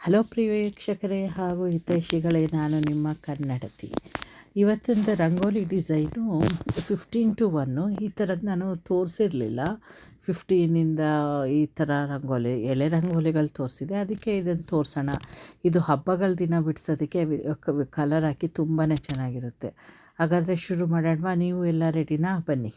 Hello ಪ್ರಿಯ ವೀಕ್ಷಕರೇ ಹಾಗೂ ಹಿತೈಷಿಗಳೇ, ನಾನು ನಿಮ್ಮ ಕನ್ನಡತಿ. ಇವತ್ತಿಂದ ರಂಗೋಲಿ ಡಿಸೈನು 15:1 ಈ ಥರದ್ದು ನಾನು ತೋರಿಸಿರಲಿಲ್ಲ. 15ಇಂದ ಈ ಥರ ರಂಗೋಲಿ ಎಳೆ ರಂಗೋಲಿಗಳು ತೋರಿಸಿದೆ. ಅದಕ್ಕೆ ಇದನ್ನು ತೋರಿಸೋಣ. ಇದು ಹಬ್ಬಗಳ ದಿನ ಬಿಡಿಸೋದಕ್ಕೆ ಕಲರ್ ಹಾಕಿ ತುಂಬಾ ಚೆನ್ನಾಗಿರುತ್ತೆ. ಹಾಗಾದರೆ ಶುರು ಮಾಡೋಣವಾ? ನೀವು ಎಲ್ಲ ರೆಡಿನಾ? ಬನ್ನಿ.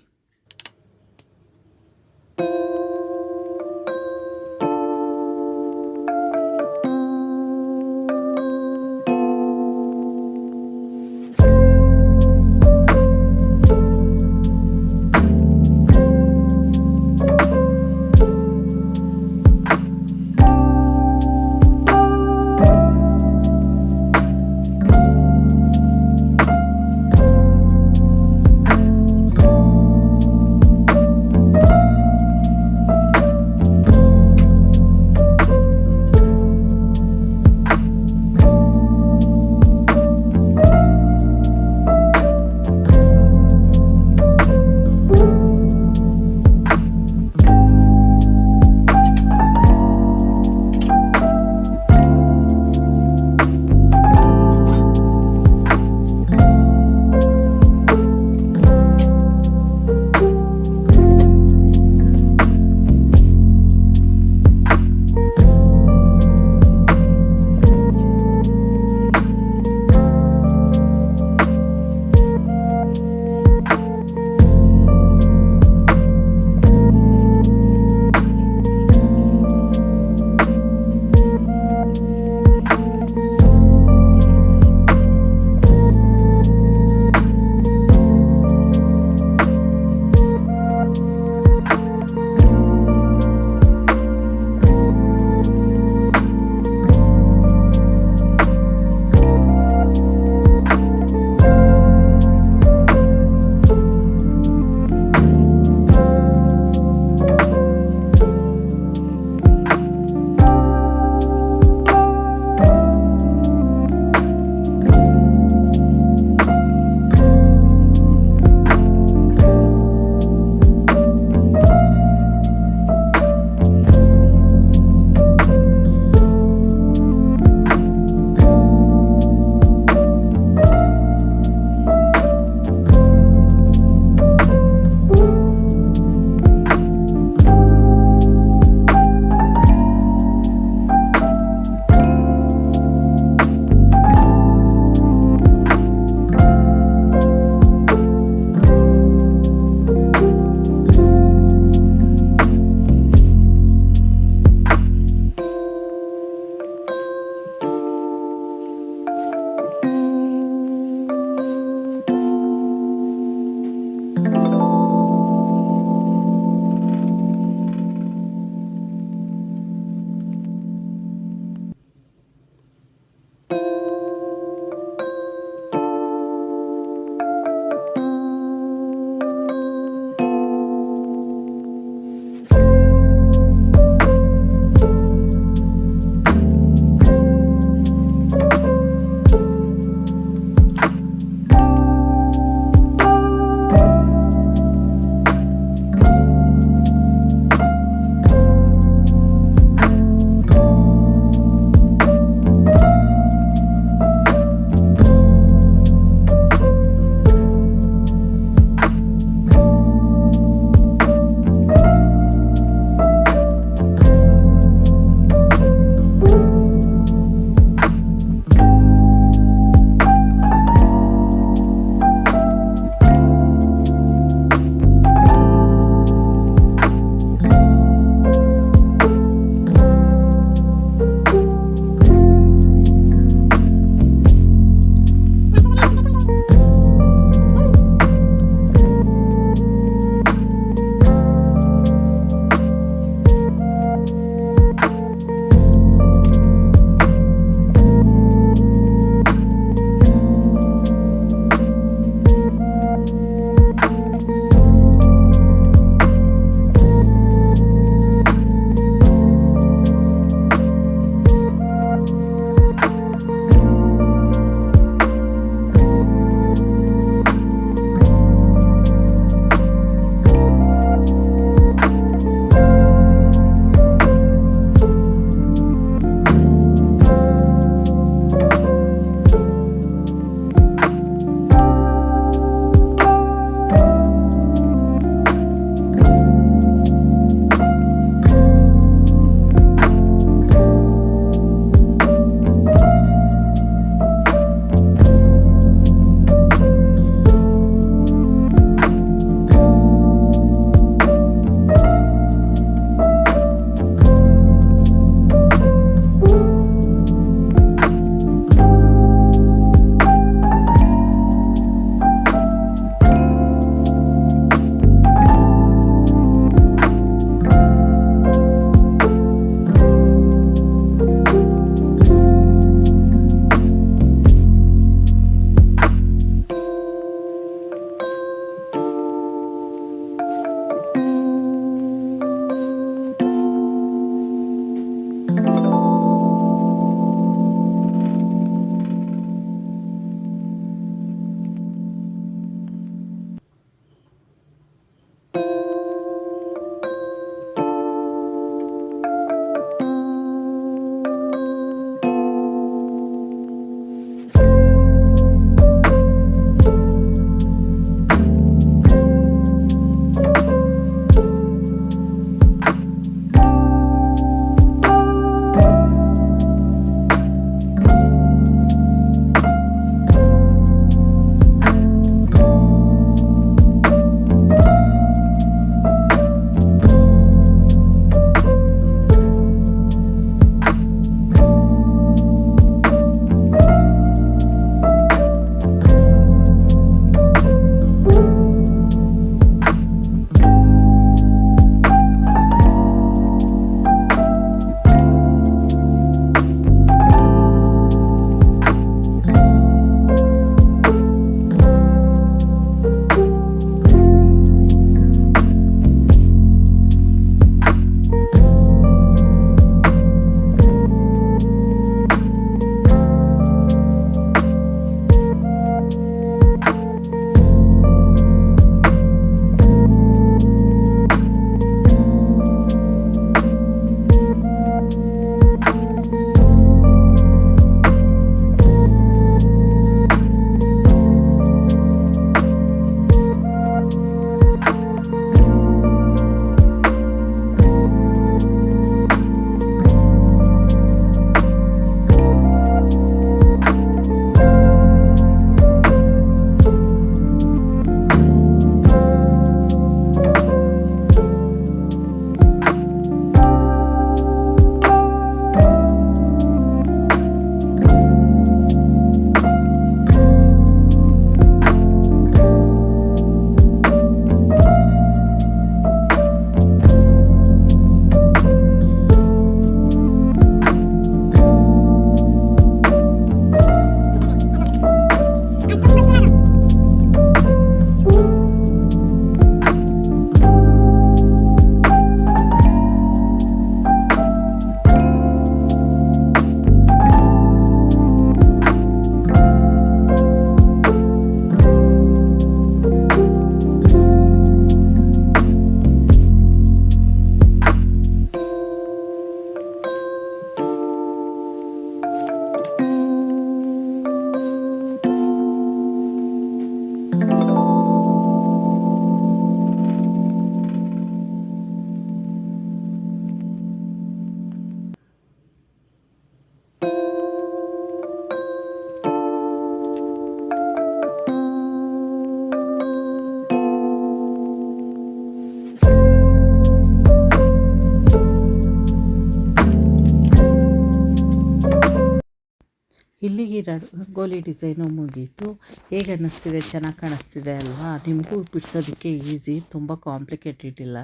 ಇಲ್ಲಿಗೆ ರಂಗೋಲಿ ಡಿಸೈನು ಮುಗೀತು. ಹೇಗೆ ಅನ್ನಿಸ್ತಿದೆ? ಚೆನ್ನಾಗಿ ಕಾಣಿಸ್ತಿದೆ ಅಲ್ವಾ? ನಿಮಗೂ ಬಿಡಿಸೋದಕ್ಕೆ ಈಸಿ, ತುಂಬ ಕಾಂಪ್ಲಿಕೇಟೆಡ್ ಇಲ್ಲ.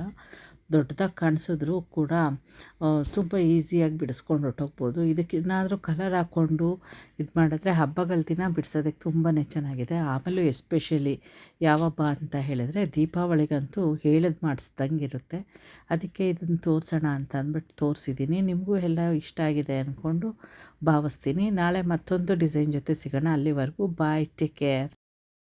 ದೊಡ್ಡದಾಗಿ ಕಾಣಿಸಿದ್ರು ಕೂಡ ತುಂಬ ಈಸಿಯಾಗಿ ಬಿಡಿಸ್ಕೊಂಡು ಹೊರ್ಟೋಗ್ಬೋದು. ಇದಕ್ಕೆ ಏನಾದರೂ ಕಲರ್ ಹಾಕ್ಕೊಂಡು ಇದು ಮಾಡಿದ್ರೆ ಹಬ್ಬಗಳ ದಿನ ಬಿಡ್ಸೋದಕ್ಕೆ ತುಂಬಾ ಚೆನ್ನಾಗಿದೆ. ಆಮೇಲೆ ಎಸ್ಪೆಷಲಿ ಯಾವ ಹಬ್ಬ ಅಂತ ಹೇಳಿದ್ರೆ ದೀಪಾವಳಿಗಂತೂ ಹೇಳೋದು ಮಾಡಿಸ್ದಂಗೆ ಇರುತ್ತೆ. ಅದಕ್ಕೆ ಇದನ್ನು ತೋರಿಸೋಣ ಅಂತ ಅಂದ್ಬಿಟ್ಟು ತೋರಿಸಿದ್ದೀನಿ. ನಿಮಗೂ ಎಲ್ಲ ಇಷ್ಟ ಆಗಿದೆ ಅಂದ್ಕೊಂಡು ಭಾವಿಸ್ತೀನಿ. ನಾಳೆ ಮತ್ತೊಂದು ಡಿಸೈನ್ ಜೊತೆ ಸಿಗೋಣ. ಅಲ್ಲಿವರೆಗೂ ಬಾಯ್, ಟೇಕ್ ಕೇರ್.